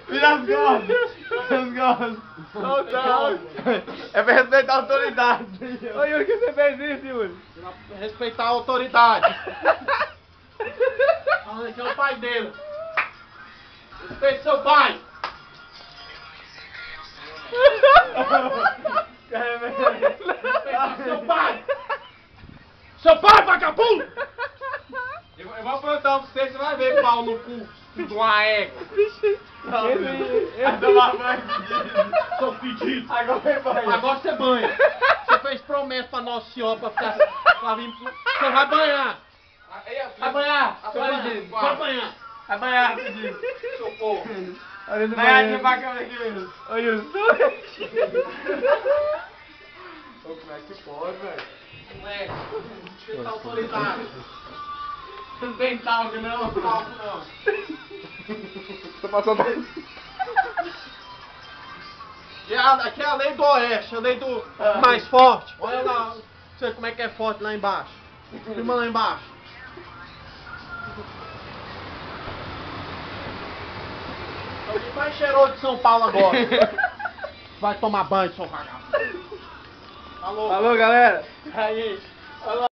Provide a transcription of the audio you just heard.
Vira as costas. Vira as costas. É pra respeitar a autoridade. Ô Yuri, que você fez isso, Yuri? Respeitar a autoridade. Aqui é o pai dele. Respeite seu pai. Respeite seu pai. Seu pai, vagabundo! Eu vou aprontar pra você, você vai ver pau no cu de uma égua. Vai tomar banho. Seu pedido. Agora vai banho. Agora você banha. Você fez promessa pra Nossa Senhora pra ficar. Pra vir. Você vai banhar. Vai banhar. Você vai banhar. Vai banhar, pedido. Seu porra. Vai aqui pra câmera aqui mesmo. Ô Yuri. Como é que pode, velho? Moleque, você tá autorizado. Não tem talco não. Talco não. Tô passando. Aqui é a lei do oeste, a lei do mais forte. Olha lá, você como é que é forte lá embaixo. Filma lá embaixo. Alguém mais cheiroso de São Paulo agora. Vai tomar banho, seu vagabundo. Alô. Falou, galera. Aí.